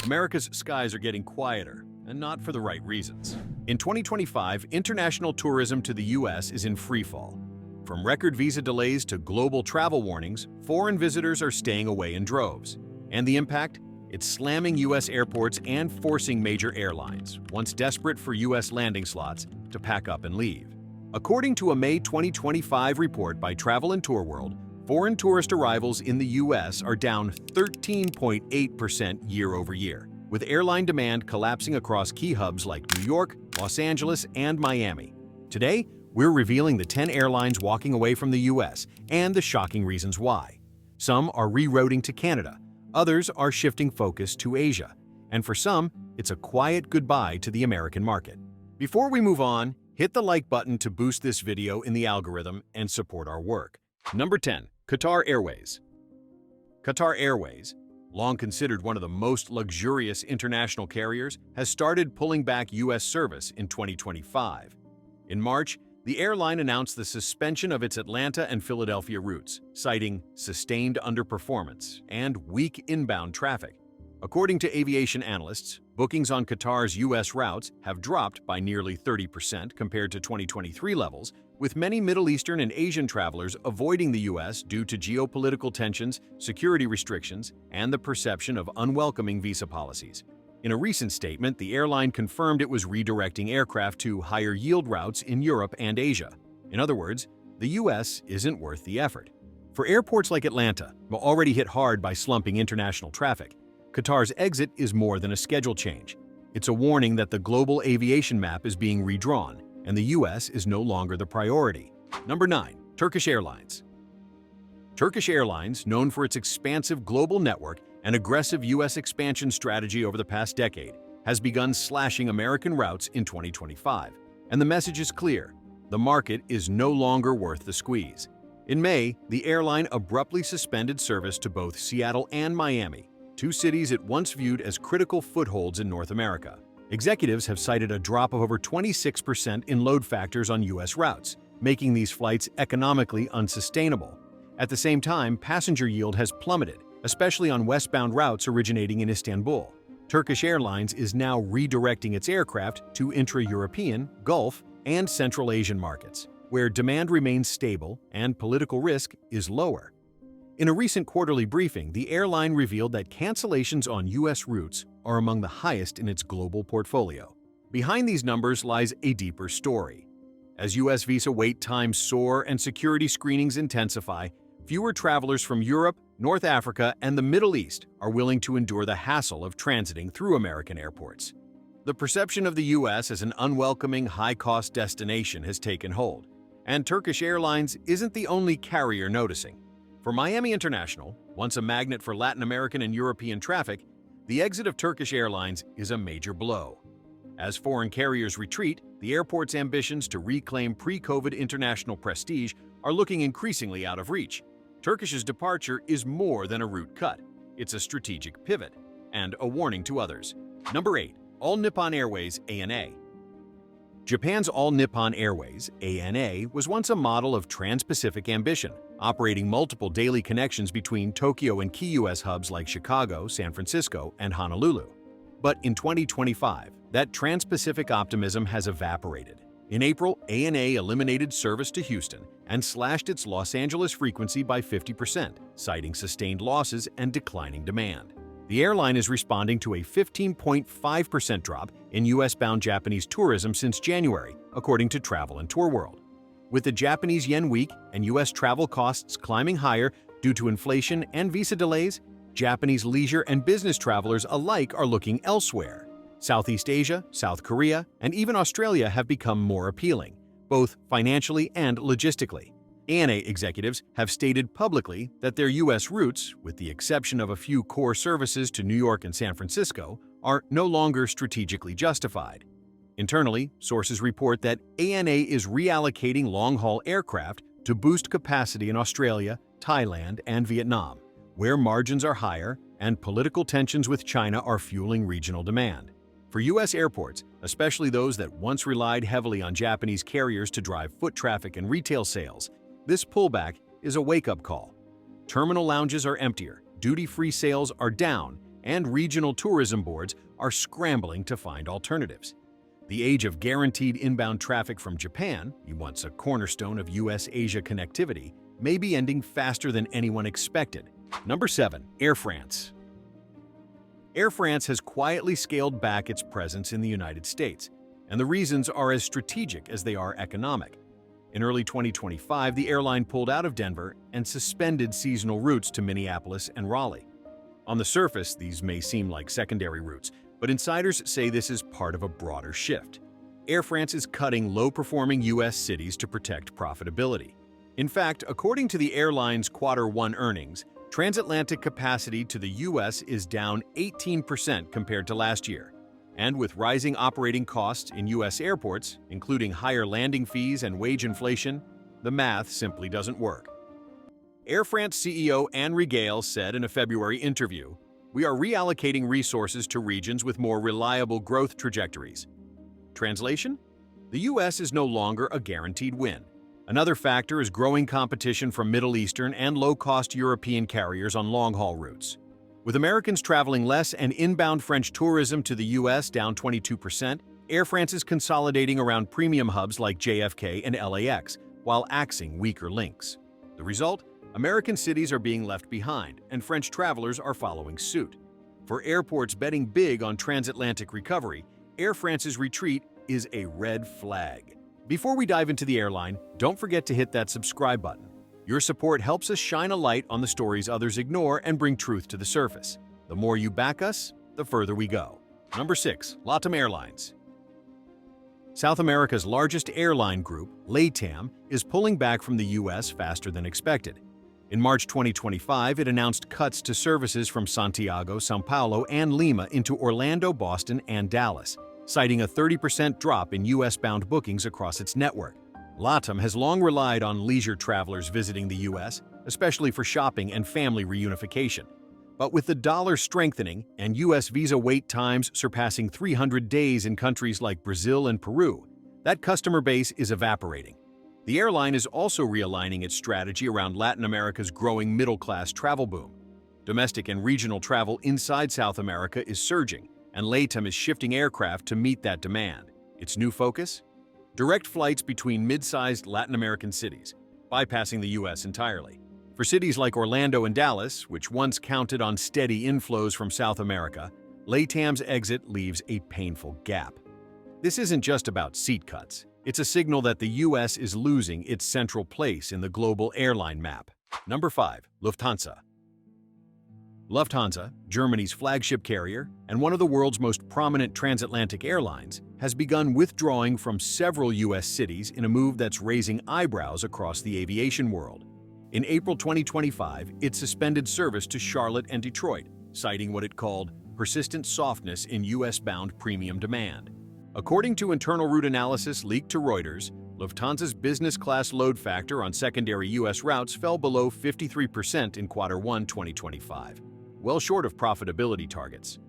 America's skies are getting quieter, and not for the right reasons. In 2025, international tourism to the U.S. is in freefall. From record visa delays to global travel warnings, foreign visitors are staying away in droves. And the impact? It's slamming U.S. airports and forcing major airlines, once desperate for U.S. landing slots, to pack up and leave. According to a May 2025 report by Travel and Tour World, foreign tourist arrivals in the U.S. are down 13.8% year-over-year, with airline demand collapsing across key hubs like New York, Los Angeles, and Miami. Today, we're revealing the 10 airlines walking away from the U.S. and the shocking reasons why. Some are rerouting to Canada, others are shifting focus to Asia, and for some, it's a quiet goodbye to the American market. Before we move on, hit the like button to boost this video in the algorithm and support our work. Number 10. Qatar Airways. Qatar Airways, long considered one of the most luxurious international carriers, has started pulling back U.S. service in 2025. In March, the airline announced the suspension of its Atlanta and Philadelphia routes, citing sustained underperformance and weak inbound traffic. According to aviation analysts, bookings on Qatar's U.S. routes have dropped by nearly 30% compared to 2023 levels, with many Middle Eastern and Asian travelers avoiding the U.S. due to geopolitical tensions, security restrictions, and the perception of unwelcoming visa policies. In a recent statement, the airline confirmed it was redirecting aircraft to higher-yield routes in Europe and Asia. In other words, the U.S. isn't worth the effort. For airports like Atlanta, already hit hard by slumping international traffic, Qatar's exit is more than a schedule change. It's a warning that the global aviation map is being redrawn, and the U.S. is no longer the priority. Number 9. Turkish Airlines. Turkish Airlines, known for its expansive global network and aggressive U.S. expansion strategy over the past decade, has begun slashing American routes in 2025. And the message is clear: the market is no longer worth the squeeze. In May, the airline abruptly suspended service to both Seattle and Miami, two cities it once viewed as critical footholds in North America. Executives have cited a drop of over 26% in load factors on U.S. routes, making these flights economically unsustainable. At the same time, passenger yield has plummeted, especially on westbound routes originating in Istanbul. Turkish Airlines is now redirecting its aircraft to intra-European, Gulf, and Central Asian markets, where demand remains stable and political risk is lower. In a recent quarterly briefing, the airline revealed that cancellations on U.S. routes are among the highest in its global portfolio. Behind these numbers lies a deeper story. As U.S. visa wait times soar and security screenings intensify, fewer travelers from Europe, North Africa, and the Middle East are willing to endure the hassle of transiting through American airports. The perception of the U.S. as an unwelcoming, high-cost destination has taken hold, and Turkish Airlines isn't the only carrier noticing. For Miami International, once a magnet for Latin American and European traffic, the exit of Turkish Airlines is a major blow. As foreign carriers retreat, the airport's ambitions to reclaim pre-COVID international prestige are looking increasingly out of reach. Turkish's departure is more than a route cut. It's a strategic pivot and a warning to others. Number 8. All Nippon Airways (ANA). Japan's All Nippon Airways (ANA) was once a model of trans-Pacific ambition, operating multiple daily connections between Tokyo and key U.S. hubs like Chicago, San Francisco, and Honolulu. But in 2025, that trans-Pacific optimism has evaporated. In April, ANA eliminated service to Houston and slashed its Los Angeles frequency by 50%, citing sustained losses and declining demand. The airline is responding to a 15.5% drop in U.S.-bound Japanese tourism since January, according to Travel and Tour World. With the Japanese yen weak and U.S. travel costs climbing higher due to inflation and visa delays, Japanese leisure and business travelers alike are looking elsewhere. Southeast Asia, South Korea, and even Australia have become more appealing, both financially and logistically. ANA executives have stated publicly that their U.S. routes, with the exception of a few core services to New York and San Francisco, are no longer strategically justified. Internally, sources report that ANA is reallocating long-haul aircraft to boost capacity in Australia, Thailand, and Vietnam, where margins are higher and political tensions with China are fueling regional demand. For U.S. airports, especially those that once relied heavily on Japanese carriers to drive foot traffic and retail sales, this pullback is a wake-up call. Terminal lounges are emptier, duty-free sales are down, and regional tourism boards are scrambling to find alternatives. The age of guaranteed inbound traffic from Japan, once a cornerstone of US-Asia connectivity, may be ending faster than anyone expected. Number 7. Air France. Air France has quietly scaled back its presence in the United States, and the reasons are as strategic as they are economic. In early 2025, the airline pulled out of Denver and suspended seasonal routes to Minneapolis and Raleigh. On the surface, these may seem like secondary routes, but insiders say this is part of a broader shift. Air France is cutting low-performing U.S. cities to protect profitability. In fact, according to the airline's Q1 earnings, transatlantic capacity to the U.S. is down 18% compared to last year. And with rising operating costs in U.S. airports, including higher landing fees and wage inflation, the math simply doesn't work. Air France CEO Anne Rigail said in a February interview, "We are reallocating resources to regions with more reliable growth trajectories." Translation? The U.S. is no longer a guaranteed win. Another factor is growing competition from Middle Eastern and low-cost European carriers on long-haul routes. With Americans traveling less and inbound French tourism to the U.S. down 22%, Air France is consolidating around premium hubs like JFK and LAX, while axing weaker links. The result? American cities are being left behind, and French travelers are following suit. For airports betting big on transatlantic recovery, Air France's retreat is a red flag. Before we dive into the airline, don't forget to hit that subscribe button. Your support helps us shine a light on the stories others ignore and bring truth to the surface. The more you back us, the further we go. Number 6. LATAM Airlines. South America's largest airline group, LATAM, is pulling back from the U.S. faster than expected. In March 2025, it announced cuts to services from Santiago, São Paulo, and Lima into Orlando, Boston, and Dallas, citing a 30% drop in U.S.-bound bookings across its network. LATAM has long relied on leisure travelers visiting the U.S., especially for shopping and family reunification. But with the dollar strengthening and U.S. visa wait times surpassing 300 days in countries like Brazil and Peru, that customer base is evaporating. The airline is also realigning its strategy around Latin America's growing middle-class travel boom. Domestic and regional travel inside South America is surging, and LATAM is shifting aircraft to meet that demand. Its new focus? Direct flights between mid-sized Latin American cities, bypassing the U.S. entirely. For cities like Orlando and Dallas, which once counted on steady inflows from South America, LATAM's exit leaves a painful gap. This isn't just about seat cuts. It's a signal that the U.S. is losing its central place in the global airline map. Number 5. Lufthansa. Lufthansa, Germany's flagship carrier and one of the world's most prominent transatlantic airlines, has begun withdrawing from several U.S. cities in a move that's raising eyebrows across the aviation world. In April 2025, it suspended service to Charlotte and Detroit, citing what it called persistent softness in U.S.-bound premium demand. According to internal route analysis leaked to Reuters, Lufthansa's business-class load factor on secondary U.S. routes fell below 53% in Q1 2025, well short of profitability targets.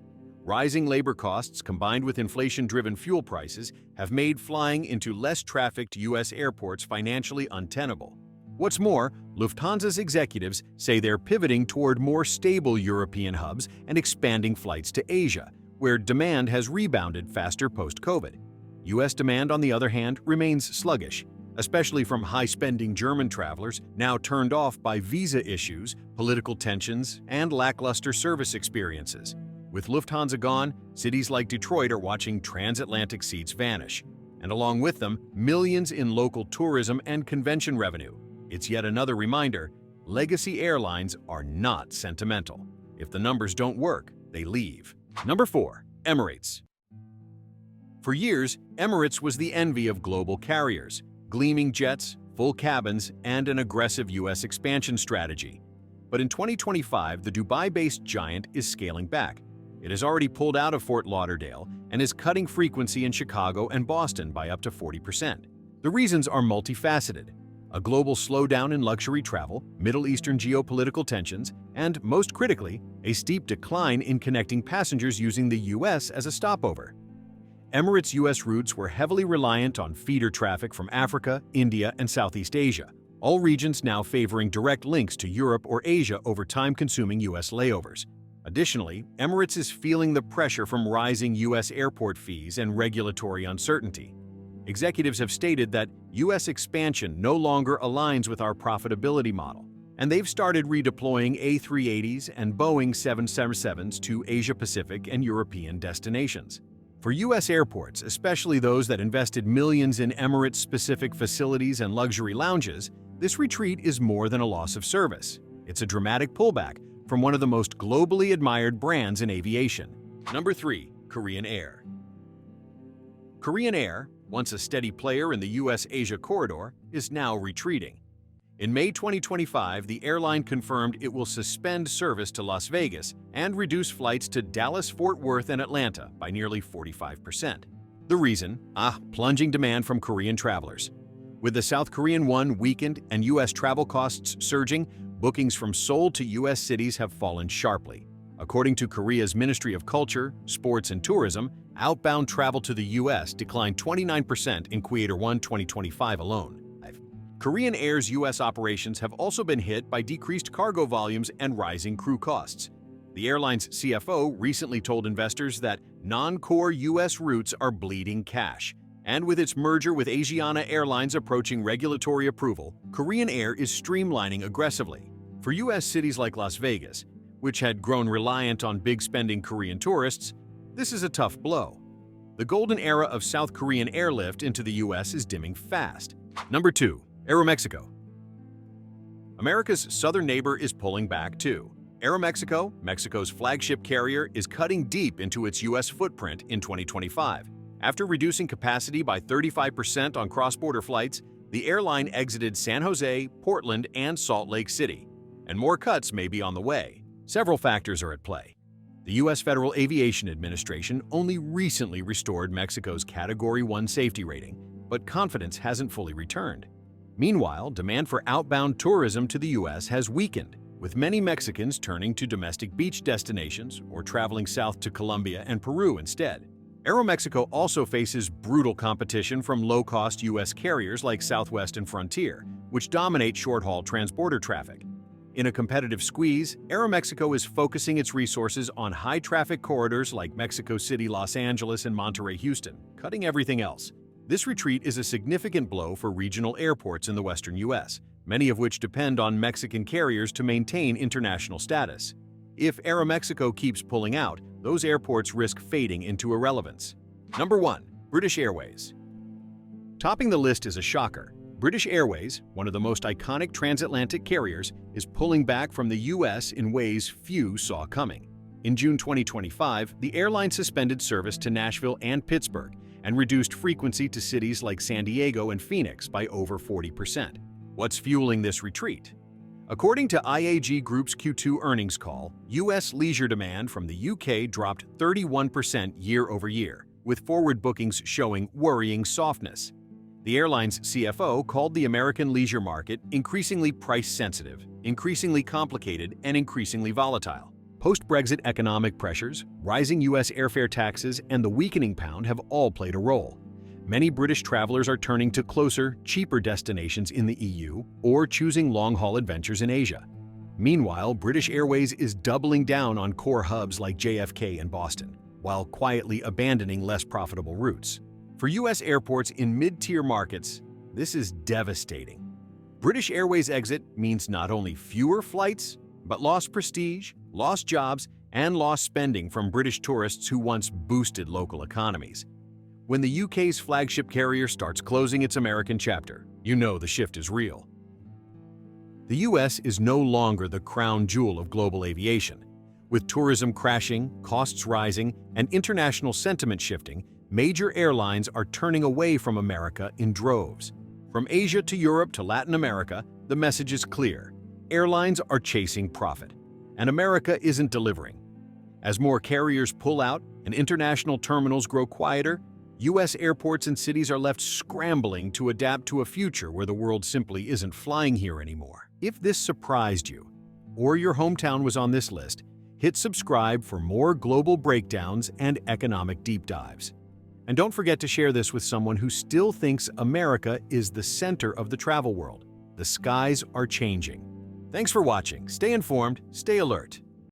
Rising labor costs combined with inflation-driven fuel prices have made flying into less trafficked U.S. airports financially untenable. What's more, Lufthansa's executives say they're pivoting toward more stable European hubs and expanding flights to Asia, where demand has rebounded faster post-COVID. U.S. demand, on the other hand, remains sluggish, especially from high-spending German travelers now turned off by visa issues, political tensions, and lackluster service experiences. With Lufthansa gone, cities like Detroit are watching transatlantic seats vanish, and along with them, millions in local tourism and convention revenue. It's yet another reminder, legacy airlines are not sentimental. If the numbers don't work, they leave. Number 4. Emirates. For years, Emirates was the envy of global carriers, gleaming jets, full cabins, and an aggressive U.S. expansion strategy. But in 2025, the Dubai-based giant is scaling back. It has already pulled out of Fort Lauderdale and is cutting frequency in Chicago and Boston by up to 40%. The reasons are multifaceted: a global slowdown in luxury travel, Middle Eastern geopolitical tensions, and, most critically, a steep decline in connecting passengers using the U.S. as a stopover. Emirates' U.S. routes were heavily reliant on feeder traffic from Africa, India, and Southeast Asia, all regions now favoring direct links to Europe or Asia over time-consuming U.S. layovers. Additionally, Emirates is feeling the pressure from rising U.S. airport fees and regulatory uncertainty. Executives have stated that U.S. expansion no longer aligns with our profitability model, and they've started redeploying A380s and Boeing 777s to Asia-Pacific and European destinations. For U.S. airports, especially those that invested millions in Emirates-specific facilities and luxury lounges, this retreat is more than a loss of service. It's a dramatic pullback from one of the most globally admired brands in aviation. Number 3. Korean Air. Korean Air, once a steady player in the U.S.-Asia corridor, is now retreating. In May 2025, the airline confirmed it will suspend service to Las Vegas and reduce flights to Dallas, Fort Worth, and Atlanta by nearly 45%. The reason? Plunging demand from Korean travelers. With the South Korean won weakened and U.S. travel costs surging, bookings from Seoul to U.S. cities have fallen sharply. According to Korea's Ministry of Culture, Sports and Tourism, outbound travel to the U.S. declined 29% in Q1 2025 alone. Korean Air's U.S. operations have also been hit by decreased cargo volumes and rising crew costs. The airline's CFO recently told investors that non-core U.S. routes are bleeding cash. And with its merger with Asiana Airlines approaching regulatory approval, Korean Air is streamlining aggressively. For U.S. cities like Las Vegas, which had grown reliant on big-spending Korean tourists, this is a tough blow. The golden era of South Korean airlift into the U.S. is dimming fast. Number 2. Aeromexico. America's southern neighbor is pulling back too. Aeromexico, Mexico's flagship carrier, is cutting deep into its U.S. footprint in 2025. After reducing capacity by 35% on cross-border flights, the airline exited San Jose, Portland, and Salt Lake City, and more cuts may be on the way. Several factors are at play. The U.S. Federal Aviation Administration only recently restored Mexico's Category 1 safety rating, but confidence hasn't fully returned. Meanwhile, demand for outbound tourism to the U.S. has weakened, with many Mexicans turning to domestic beach destinations or traveling south to Colombia and Peru instead. Aeromexico also faces brutal competition from low-cost U.S. carriers like Southwest and Frontier, which dominate short-haul transborder traffic. In a competitive squeeze, Aeromexico is focusing its resources on high-traffic corridors like Mexico City, Los Angeles, and Monterrey, Houston, cutting everything else. This retreat is a significant blow for regional airports in the western U.S., many of which depend on Mexican carriers to maintain international status. If Aeromexico keeps pulling out, those airports risk fading into irrelevance. Number 1. British Airways. Topping the list is a shocker. British Airways, one of the most iconic transatlantic carriers, is pulling back from the U.S. in ways few saw coming. In June 2025, the airline suspended service to Nashville and Pittsburgh and reduced frequency to cities like San Diego and Phoenix by over 40%. What's fueling this retreat? According to IAG Group's Q2 earnings call, U.S. leisure demand from the UK dropped 31% year-over-year, with forward bookings showing worrying softness. The airline's CFO called the American leisure market increasingly price-sensitive, increasingly complicated, and increasingly volatile. Post-Brexit economic pressures, rising U.S. airfare taxes, and the weakening pound have all played a role. Many British travelers are turning to closer, cheaper destinations in the EU or choosing long-haul adventures in Asia. Meanwhile, British Airways is doubling down on core hubs like JFK and Boston, while quietly abandoning less profitable routes. For U.S. airports in mid-tier markets, this is devastating. British Airways' exit means not only fewer flights, but lost prestige, lost jobs, and lost spending from British tourists who once boosted local economies. When the UK's flagship carrier starts closing its American chapter, you know the shift is real. The US is no longer the crown jewel of global aviation. With tourism crashing, costs rising, and international sentiment shifting, major airlines are turning away from America in droves. From Asia to Europe to Latin America, the message is clear. Airlines are chasing profit, and America isn't delivering. As more carriers pull out and international terminals grow quieter, U.S. airports and cities are left scrambling to adapt to a future where the world simply isn't flying here anymore. If this surprised you, or your hometown was on this list, hit subscribe for more global breakdowns and economic deep dives. And don't forget to share this with someone who still thinks America is the center of the travel world. The skies are changing. Thanks for watching. Stay informed, stay alert.